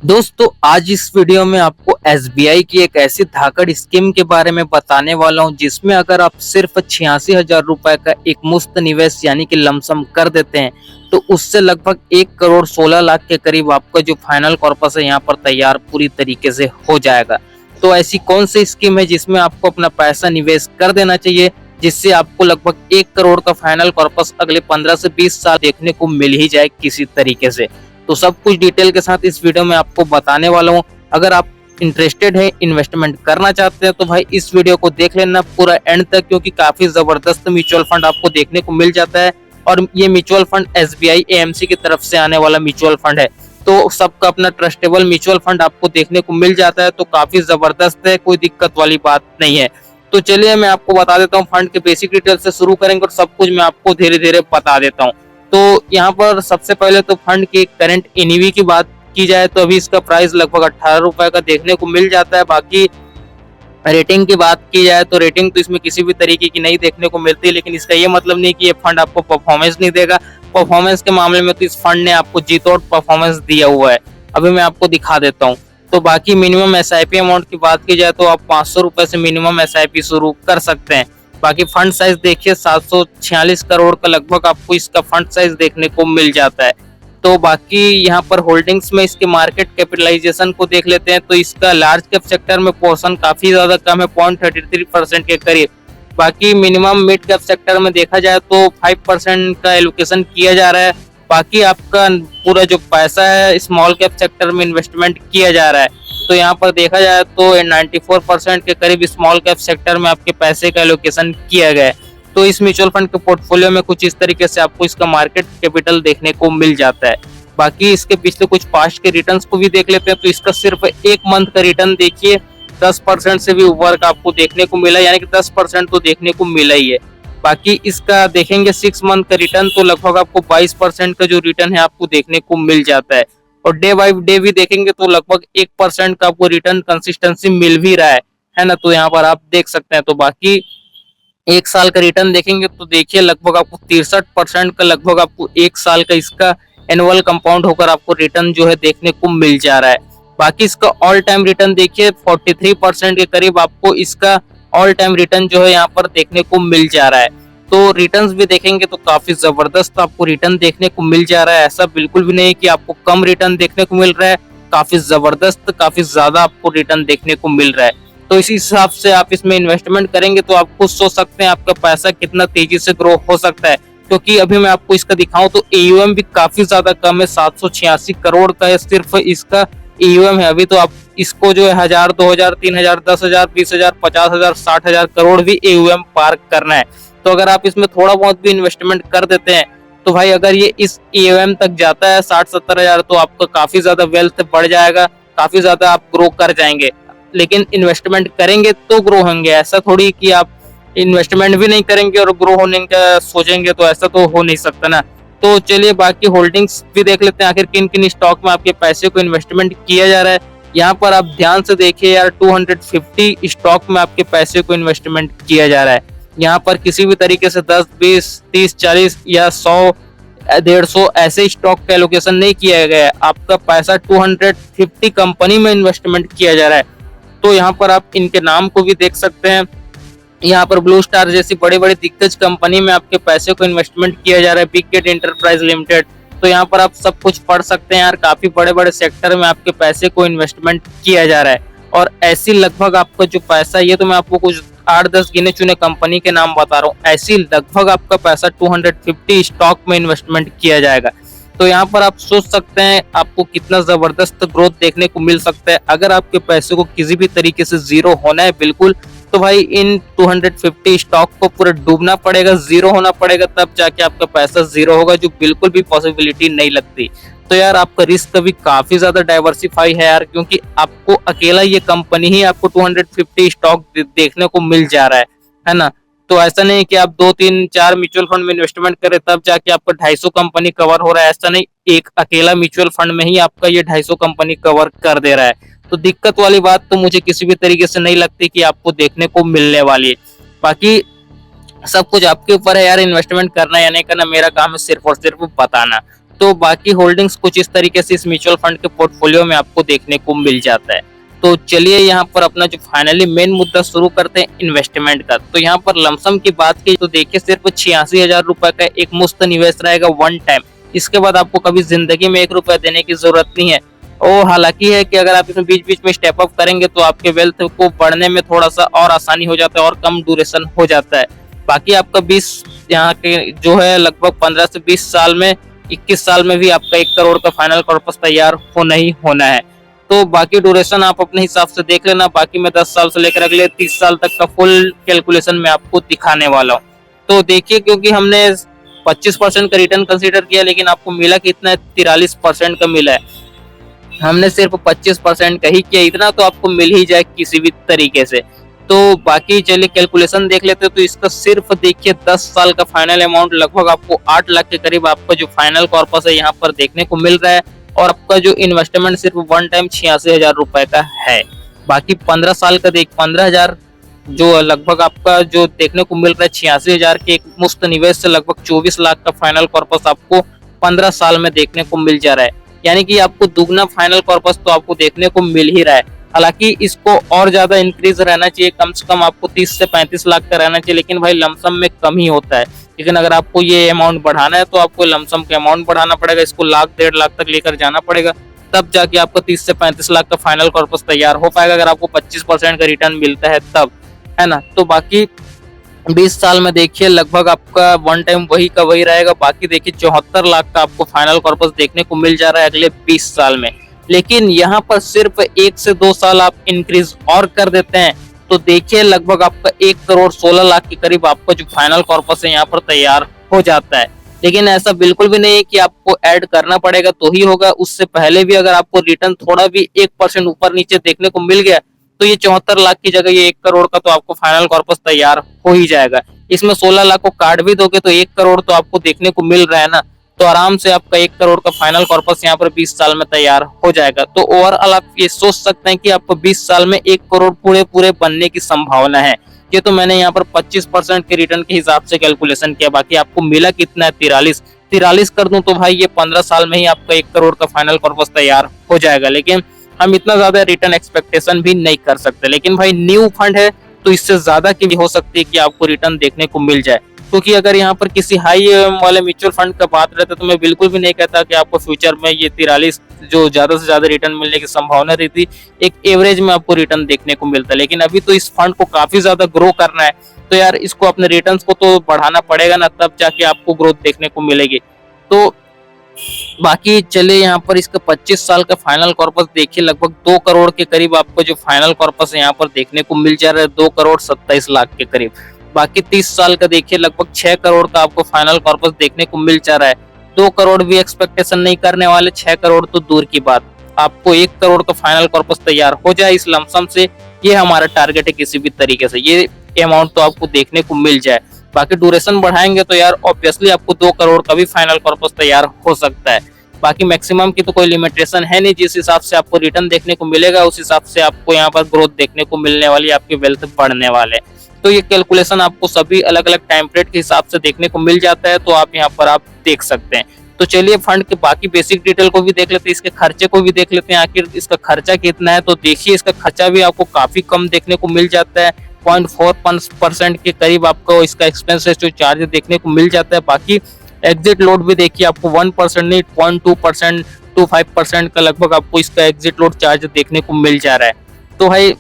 दोस्तों आज इस वीडियो में आपको एसबीआई की एक ऐसी धाकड़ स्कीम के बारे में बताने वाला हूं जिसमें अगर आप सिर्फ 86,000 रुपए का एक मुफ्त निवेश यानी कि लमसम कर देते हैं तो उससे लगभग 1 करोड़ 16 लाख के करीब आपका जो फाइनल कॉर्पस है यहाँ पर तैयार पूरी तरीके से हो जाएगा। तो ऐसी कौन सी स्कीम है जिसमें आपको अपना पैसा निवेश कर देना चाहिए जिससे आपको लगभग 1 करोड़ का फाइनल कॉर्पस अगले 15 से 20 साल देखने को मिल ही जाए किसी तरीके से। तो सब कुछ डिटेल के साथ इस वीडियो में आपको बताने वाला हूँ। अगर आप इंटरेस्टेड है, इन्वेस्टमेंट करना चाहते हैं तो भाई इस वीडियो को देख लेना पूरा एंड तक, क्योंकि काफी जबरदस्त म्यूचुअल फंड आपको देखने को मिल जाता है। और ये म्यूचुअल फंड एसबीआई एएमसी की तरफ से आने वाला म्यूचुअल फंड है, तो सबका अपना ट्रस्टेबल म्यूचुअल फंड आपको देखने को मिल जाता है। तो काफी जबरदस्त है, कोई दिक्कत वाली बात नहीं है। तो चलिए मैं आपको बता देता हूँ, फंड के बेसिक डिटेल से शुरू करेंगे और सब कुछ मैं आपको धीरे धीरे बता देता हूँ। तो यहाँ पर सबसे पहले तो फंड की करंट एनईवी की बात की जाए तो अभी इसका प्राइस लगभग 18 रुपए का देखने को मिल जाता है। बाकी रेटिंग की बात की जाए तो रेटिंग तो इसमें किसी भी तरीके की नहीं देखने को मिलती, लेकिन इसका ये मतलब नहीं कि ये फंड आपको परफॉर्मेंस नहीं देगा। परफॉर्मेंस के मामले में तो इस फंड ने आपको जीतोड़ परफॉर्मेंस दिया हुआ है। अभी मैं आपको दिखा देता हूँ। तो बाकी मिनिमम एसआईपी अमाउंट की बात की जाए तो आप 500 रुपए से मिनिमम एसआईपी शुरू कर सकते हैं। बाकी फंड साइज देखिए 746 करोड़ का लगभग आपको इसका फंड साइज देखने को मिल जाता है। तो बाकी यहाँ पर होल्डिंग्स में इसके मार्केट कैपिटलाइजेशन को देख लेते हैं तो इसका लार्ज कैप सेक्टर में पोर्शन काफी ज्यादा कम है, 0.33% के करीब। बाकी मिनिमम मिड कैप सेक्टर में देखा जाए तो 5% का एलोकेशन किया जा रहा है। बाकी आपका पूरा जो पैसा है स्मॉल कैप सेक्टर में इन्वेस्टमेंट किया जा रहा है। तो यहाँ पर देखा जाए तो 94% के करीब स्मॉल कैप सेक्टर में आपके पैसे का एलोकेशन किया गया है। तो इस म्यूचुअल फंड के पोर्टफोलियो में कुछ इस तरीके से आपको इसका मार्केट कैपिटल देखने को मिल जाता है। बाकी इसके पिछले कुछ पास्ट के रिटर्न्स को भी देख लेते हैं तो इसका सिर्फ एक मंथ का रिटर्न देखिए 10% से भी ऊपर का आपको देखने को मिला, यानी कि 10% तो देखने को मिला ही है। बाकी इसका देखेंगे 6 मंथ का रिटर्न तो लगभग आपको 22% का जो रिटर्न है आपको देखने को मिल जाता है। और डे बाई डे भी देखेंगे तो लगभग 1% का आपको रिटर्न कंसिस्टेंसी मिल भी रहा है ना। तो यहाँ पर आप देख सकते हैं। तो बाकी एक साल का रिटर्न देखेंगे तो देखिए लगभग आपको 63% का लगभग आपको एक साल का इसका एनुअल कंपाउंड होकर आपको रिटर्न जो है देखने को मिल जा रहा है। बाकी इसका ऑल टाइम रिटर्न देखिए 43% के करीब आपको इसका ऑल टाइम रिटर्न जो है यहाँ पर देखने को मिल जा रहा है। तो रिटर्न्स भी देखेंगे तो काफी जबरदस्त आपको रिटर्न देखने को मिल जा रहा है। ऐसा बिल्कुल भी नहीं कि आपको कम रिटर्न देखने को मिल रहा है, काफी जबरदस्त काफी ज्यादा आपको रिटर्न देखने को मिल रहा है। तो इस हिसाब से आप इसमें इन्वेस्टमेंट करेंगे तो आप खुद सोच सकते हैं आपका पैसा कितना तेजी से ग्रो हो सकता है। क्योंकि अभी मैं आपको इसका दिखाऊं तो एयूएम भी काफी ज्यादा कम है, 786 करोड़ का है सिर्फ इसका एयूएम है। अभी तो आप इसको जो है 1000 2000 3000 10,000 20,000 50,000 60,000 करोड़ भी एयूएम पार करना है। तो अगर आप इसमें थोड़ा बहुत भी इन्वेस्टमेंट कर देते हैं तो भाई अगर ये इस एयूएम तक जाता है 60-70,000 तो आपका काफी ज्यादा वेल्थ बढ़ जाएगा, काफी ज्यादा आप ग्रो कर जाएंगे। लेकिन इन्वेस्टमेंट करेंगे तो ग्रो होंगे, ऐसा थोड़ी कि आप इन्वेस्टमेंट भी नहीं करेंगे और ग्रो होने का सोचेंगे, तो ऐसा तो हो नहीं सकता ना। तो चलिए बाकी होल्डिंग्स भी देख लेते हैं आखिर किन किन स्टॉक में आपके पैसे को इन्वेस्टमेंट किया जा रहा है। यहाँ पर आप ध्यान से देखिए यार 250 स्टॉक में आपके पैसे को इन्वेस्टमेंट किया जा रहा है। यहाँ पर किसी भी तरीके से 10 20 30 40 या 100 150 ऐसे स्टॉक का एलोकेशन नहीं किया गया है। आपका पैसा 250 कंपनी में इन्वेस्टमेंट किया जा रहा है। तो यहाँ पर आप इनके नाम को भी देख सकते हैं। यहाँ पर ब्लू स्टार जैसी बड़ी बड़ी दिग्गज कंपनी में आपके पैसे को इन्वेस्टमेंट किया जा रहा है, बिग गेट एंटरप्राइज लिमिटेड। तो यहाँ पर आप सब कुछ पढ़ सकते हैं यार, काफी बड़े बड़े सेक्टर में आपके पैसे को इन्वेस्टमेंट किया जा रहा है। और ऐसी लगभग आपका जो पैसा, ये तो मैं आपको कुछ 8-10 गिने चुने कंपनी के नाम बता रहा हूँ, ऐसी लगभग आपका पैसा 250 स्टॉक में इन्वेस्टमेंट किया जाएगा। तो यहाँ पर आप सोच सकते हैं आपको कितना जबरदस्त ग्रोथ देखने को मिल सकता है। अगर आपके पैसे को किसी भी तरीके से जीरो होना है बिल्कुल, तो भाई इन 250 स्टॉक को पूरा डूबना पड़ेगा, जीरो होना पड़ेगा, तब जाके आपका पैसा जीरो होगा, जो बिल्कुल भी पॉसिबिलिटी नहीं लगती। तो यार आपका रिस्क भी काफी ज्यादा डाइवर्सिफाई है यार, क्योंकि आपको अकेला ये कंपनी ही आपको 250 स्टॉक देखने को मिल जा रहा है ना। तो ऐसा नहीं कि आप 2 3 4 म्यूचुअल फंड में इन्वेस्टमेंट करें तब जाके आपका 250 कंपनी कवर हो रहा है, ऐसा नहीं। एक अकेला म्यूचुअल फंड में ही आपका ये 250 कंपनी कवर कर दे रहा है। तो दिक्कत वाली बात तो मुझे किसी भी तरीके से नहीं लगती कि आपको देखने को मिलने वाली है। बाकी सब कुछ आपके ऊपर है यार, इन्वेस्टमेंट करना या नहीं करना, मेरा काम है सिर्फ और सिर्फ बताना। तो बाकी होल्डिंग्स कुछ इस तरीके से इस म्यूचुअल फंड के पोर्टफोलियो में आपको देखने को मिल जाता है। तो चलिए यहाँ पर अपना जो फाइनली मेन मुद्दा शुरू करते हैं इन्वेस्टमेंट का। तो यहाँ पर लमसम की बात की तो देखिए सिर्फ 86,000 रुपए का एक मुफ्त निवेश रहेगा वन टाइम। इसके बाद आपको कभी जिंदगी में 1 रुपया देने की जरूरत नहीं है। और हालांकि है कि अगर आप इसमें बीच बीच में स्टेप अप करेंगे तो आपके वेल्थ को बढ़ने में थोड़ा सा और आसानी हो जाता है और कम ड्यूरेशन हो जाता है। बाकी आपका 20 यहाँ के जो है लगभग 15 से 20 साल में 21 साल में भी आपका 1 करोड़ का फाइनल कॉर्पस तैयार होना ही होना है। तो बाकी ड्यूरेशन आप अपने हिसाब से देख लेना। बाकी मैं 10 साल से लेकर अगले 30 साल तक का फुल कैलकुलेशन में आपको दिखाने वाला हूँ। तो देखिए क्योंकि हमने 25% का रिटर्न कंसीडर किया लेकिन आपको मिला कितना है, 43% का मिला है। हमने सिर्फ 25% का ही किया, इतना तो आपको मिल ही जाए किसी भी तरीके से। तो बाकी चलिए कैलकुलेशन देख लेते हैं। तो इसका सिर्फ देखिए 10 साल का फाइनल अमाउंट लगभग आपको 8 लाख के करीब आपका जो फाइनल कॉर्पस है यहाँ पर देखने को मिल रहा है। और आपका जो इन्वेस्टमेंट सिर्फ वन टाइम 86,000 रुपए का है। बाकी 15 साल का 15,000 जो लगभग आपका जो देखने को मिल रहा है 86,000 के एक मुफ्त निवेश से लगभग 24 लाख का फाइनल कॉर्पस आपको 15 साल में देखने को मिल जा रहा है। यानी कि आपको दुगना फाइनल कॉर्पस तो आपको देखने को मिल ही रहा है। हालांकि इसको और ज्यादा इंक्रीज रहना चाहिए, कम से कम आपको 30 से 35 लाख का रहना चाहिए, लेकिन भाई लमसम में कम ही होता है। लेकिन अगर आपको ये अमाउंट बढ़ाना है तो आपको लमसम के अमाउंट बढ़ाना पड़ेगा, इसको लाख 1.5 लाख तक लेकर जाना पड़ेगा, तब जाके आपको 30 से 35 लाख का फाइनल कॉर्पस तैयार हो पाएगा। अगर आपको 25% का रिटर्न मिलता है तब, है ना। तो बाकी 20 साल में देखिए लगभग आपका वन टाइम वही का वही रहेगा। बाकी देखिए 74 लाख का आपको फाइनल कॉर्पस देखने को मिल जा रहा है अगले 20 साल में। लेकिन यहाँ पर सिर्फ 1 से 2 साल आप इंक्रीज और कर देते हैं तो देखिए लगभग आपका 1 करोड़ 16 लाख के करीब आपका जो फाइनल कॉर्पस है यहाँ पर तैयार हो जाता है। लेकिन ऐसा बिल्कुल भी नहीं है कि आपको ऐड करना पड़ेगा तो ही होगा। उससे पहले भी अगर आपको रिटर्न थोड़ा भी 1% ऊपर नीचे देखने को मिल गया तो ये 74 लाख की जगह ये 1 करोड़ का तो आपको फाइनल कॉर्पस तैयार हो ही जाएगा। इसमें 16 लाख को काट भी दोगे तो 1 करोड़ तो आपको देखने को मिल रहा है ना। तो आराम से आपका 1 करोड़ का फाइनल कॉर्पस यहाँ पर 20 साल में तैयार हो जाएगा। तो ओवरऑल आप ये सोच सकते हैं कि आपको 20 साल में 1 करोड़ पूरे बनने की संभावना है। ये तो मैंने यहाँ पर 25% के रिटर्न के हिसाब से कैलकुलेशन किया। बाकी आपको मिला कितना है, 43 कर दूं तो भाई ये 15 साल में ही आपका 1 करोड़ का फाइनल कॉर्पस तैयार हो जाएगा। लेकिन हम इतना ज्यादा रिटर्न एक्सपेक्टेशन भी नहीं कर सकते। लेकिन भाई न्यू फंड है तो इससे ज्यादा की भी हो सकती है कि आपको रिटर्न देखने को मिल जाए। क्योंकि अगर यहाँ पर किसी हाई वाले म्यूचुअल फंड का बात रहता तो मैं बिल्कुल भी नहीं कहता कि आपको फ्यूचर में ये 43 जो ज्यादा से ज्यादा रिटर्न मिलने की संभावना रहती, एक एवरेज में आपको रिटर्न देखने को मिलता है। लेकिन अभी तो इस फंड को काफी ज्यादा ग्रो करना है तो यार इसको अपने रिटर्न्स को तो बढ़ाना पड़ेगा ना, तब जाके आपको ग्रोथ देखने को मिलेगी। तो बाकी चलिए यहाँ पर इसका 25 साल का फाइनल कॉर्पस देखिए लगभग 2 करोड़ के करीब आपको जो फाइनल कॉर्पस है यहाँ पर देखने को मिल जा रहा है, 2 करोड़ 27 लाख के करीब। बाकी 30 साल का देखिए लगभग 6 करोड़ का आपको फाइनल कॉर्पस देखने को मिल जा रहा है। 2 करोड़ भी एक्सपेक्टेशन नहीं करने वाले, 6 करोड़ तो दूर की बात, आपको 1 करोड़ का फाइनल कॉर्पस तैयार हो जाए इस लमसम से, ये हमारा टारगेट है। किसी भी तरीके से ये अमाउंट तो आपको देखने को मिल जाए। बाकी ड्यूरेशन बढ़ाएंगे तो यार ऑब्वियसली आपको 2 करोड़ का भी फाइनल कॉर्पस तैयार हो सकता है। बाकी मैक्सिमम की तो कोई लिमिटेशन है नहीं, जिस हिसाब से आपको रिटर्न देखने को मिलेगा उस हिसाब से आपको यहाँ पर ग्रोथ देखने को मिलने वाली, आपके वेल्थ बढ़ने वाले। तो ये कैलकुलेशन आपको सभी अलग अलग टाइम पीरियड के हिसाब से देखने को मिल जाता है, तो आप यहाँ पर आप देख सकते हैं। तो चलिए फंड के बाकी बेसिक डिटेल को भी देख लेते हैं, इसके खर्चे को भी देख लेते हैं, आखिर इसका खर्चा कितना है। तो देखिए इसका खर्चा भी आपको काफी कम देखने को मिल जाता है, 0.4% के करीब आपको इसका एक्सपेंस रेशियो चार्ज देखने को मिल जाता है। बाकी एग्जिट लोड भी देखिए आपको 1% नहीं 0.2% to 5% का लगभग आपको इसका एग्जिट लोड चार्ज देखने को मिल जा रहा है। तो भाई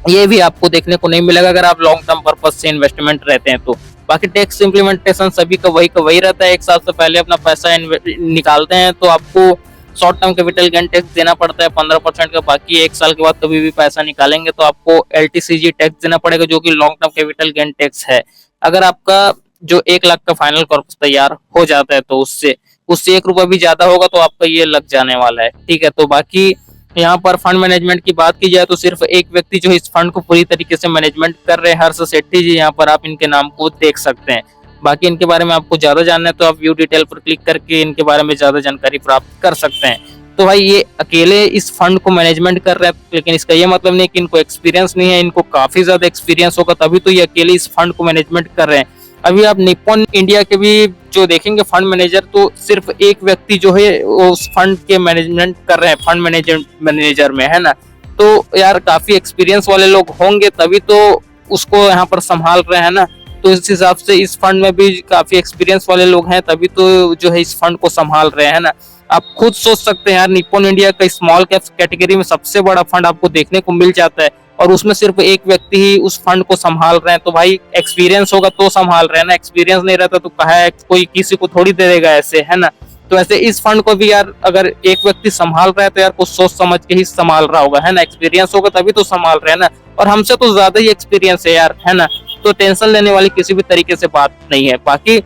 ये भी आपको देखने को नहीं मिलेगा अगर आप लॉन्ग टर्म पर्पज से इन्वेस्टमेंट रहते हैं तो। बाकी टैक्स इम्प्लीमेंटेशन सभी का वही रहता है, 1 साल से पहले अपना पैसा निकालते हैं तो आपको short term capital gain tax देना पड़ता है 15% का। बाकी 1 साल के बाद कभी भी पैसा निकालेंगे तो आपको LTCG टैक्स देना पड़ेगा, जो कि long term capital gain tax है। अगर आपका जो 1 लाख का फाइनल कॉर्पस तैयार हो जाता है तो उससे 1 रुपया भी ज्यादा होगा तो आपका ये लग जाने वाला है, ठीक है। तो बाकी यहाँ पर फंड मैनेजमेंट की बात की जाए तो सिर्फ एक व्यक्ति जो इस फंड को पूरी तरीके से मैनेजमेंट कर रहे हैं, हर्ष सेठी जी, यहाँ पर आप इनके नाम को देख सकते हैं। बाकी इनके बारे में आपको ज्यादा जानना है तो आप व्यू डिटेल पर क्लिक करके इनके बारे में ज्यादा जानकारी प्राप्त कर सकते हैं। तो भाई ये अकेले इस फंड को मैनेजमेंट कर रहे हैं, लेकिन इसका ये मतलब नहीं कि इनको एक्सपीरियंस नहीं है, इनको काफी ज्यादा एक्सपीरियंस होगा तभी तो ये अकेले इस फंड को मैनेजमेंट कर रहे हैं। अभी आप निप्पॉन इंडिया के भी जो देखेंगे फंड मैनेजर, तो सिर्फ एक व्यक्ति जो है वो उस फंड के मैनेजमेंट कर रहे हैं, फंड मैनेजर में, है ना। तो यार काफी एक्सपीरियंस वाले लोग होंगे तभी तो उसको यहाँ पर संभाल रहे हैं ना। तो इस हिसाब से इस फंड में भी काफी एक्सपीरियंस वाले लोग हैं तभी तो जो है इस फंड को संभाल रहे हैं ना। आप खुद सोच सकते हैं यार, निप्पॉन इंडिया का स्मॉल कैप कैटेगरी में सबसे बड़ा फंड आपको देखने को मिल जाता है और उसमें सिर्फ एक व्यक्ति ही उस फंड को संभाल रहे हैं। तो भाई एक्सपीरियंस होगा तो संभाल रहे हैं ना, एक्सपीरियंस नहीं रहता तो कहा है कोई किसी को थोड़ी दे देगा ऐसे, है ना। तो ऐसे इस फंड को भी यार अगर एक व्यक्ति संभाल रहा है तो यार कुछ सोच समझ के ही संभाल रहा होगा, है ना। एक्सपीरियंस होगा तभी तो संभाल रहे हैं ना, और हमसे तो ज्यादा ही एक्सपीरियंस है यार, है ना। तो टेंशन लेने वाली किसी भी तरीके से बात नहीं है। बाकी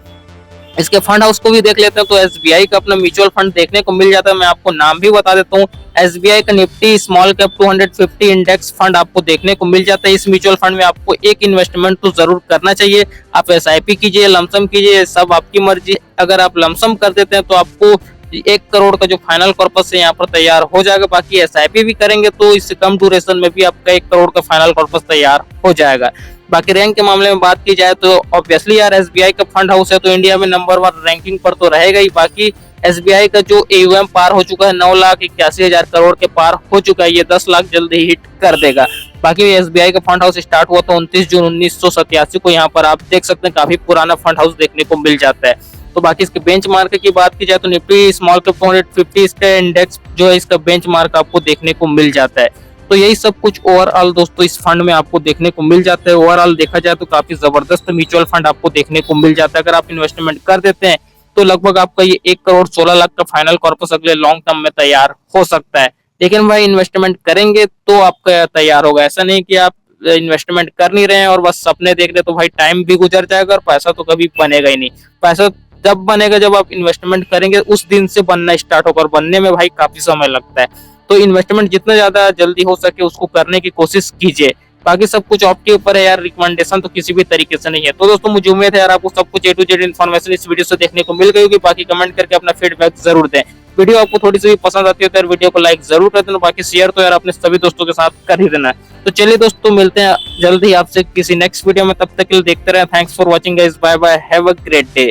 इसके फंड हाउस को भी देख लेते हैं तो एसबीआई का अपना म्यूचुअल फंड देखने को मिल जाता है। मैं आपको नाम भी बता देता हूँ, एसबीआई का Nifty small cap 250 index fund आपको देखने को मिल जाता है। इस म्यूचुअल फंड में आपको एक इन्वेस्टमेंट तो जरूर करना चाहिए। आप एसआईपी कीजिए, लमसम कीजिए, सब आपकी मर्जी। अगर आप लमसम कर देते हैं तो आपको 1 करोड़ का जो फाइनल कॉर्पस है यहाँ पर तैयार हो जाएगा। बाकी एसआईपी भी करेंगे तो इससे कम ड्यूरेशन में भी आपका 1 करोड़ का फाइनल कॉर्पस तैयार हो जाएगा। बाकी रैंक के मामले में बात की जाए तो ऑब्वियसली यार एसबीआई का फंड हाउस है तो इंडिया में नंबर 1 रैंकिंग पर तो रहेगा ही। बाकी एसबीआई का जो एयूएम पार हो चुका है 9,81,000 करोड़ के पार हो चुका है, ये 10 लाख जल्द ही हिट कर देगा। बाकी एसबीआई का फंड हाउस स्टार्ट हुआ तो 29 जून 1987 को, यहाँ पर आप देख सकते हैं काफी पुराना फंड हाउस देखने को मिल जाता है। तो बाकी इसके बेंचमार्क की बात की जाए तो निफ्टी स्मॉल कैप 250 इसका इंडेक्स जो है इसका बेंचमार्क आपको देखने को मिल जाता है। तो यही सब कुछ ओवरऑल दोस्तों इस फंड में आपको देखने को मिल जाता है। ओवरऑल देखा जाए तो काफी जबरदस्त म्यूचुअल फंड आपको देखने को मिल जाता है। अगर आप इन्वेस्टमेंट कर देते हैं तो लगभग आपका ये 1,16,00,000 का फाइनल कॉर्पस अगले लॉन्ग टर्म में तैयार हो सकता है। लेकिन भाई इन्वेस्टमेंट करेंगे तो आपका तैयार होगा, ऐसा नहीं कि आप इन्वेस्टमेंट कर नहीं रहे हैं और बस सपने देख रहे, तो भाई टाइम भी गुजर जाएगा और पैसा तो कभी बनेगा ही नहीं। पैसा जब बनेगा जब आप इन्वेस्टमेंट करेंगे, उस दिन से बनना स्टार्ट होगा और बनने में भाई काफी समय लगता है। तो इन्वेस्टमेंट जितना ज्यादा जल्दी हो सके उसको करने की कोशिश कीजिए। बाकी सब कुछ आपके ऊपर है यार, रिकमेंडेशन तो किसी भी तरीके से नहीं है। तो दोस्तों मुझे उम्मीद है यार आपको सब कुछ A to Z इन्फॉर्मेशन इस वीडियो से देखने को मिल गई होगी। बाकी कमेंट करके अपना फीडबैक जरूर दें। वीडियो आपको थोड़ी सी भी पसंद आती है तो यार वीडियो को लाइक जरूर कर देना। बाकी शेयर तो यार अपने सभी दोस्तों के साथ कर ही देना है। तो चलिए दोस्तों मिलते हैं जल्द ही आपसे किसी नेक्स्ट वीडियो में, तब तक के लिए देखते रहे। Thanks for watching guys, bye bye, have a great day.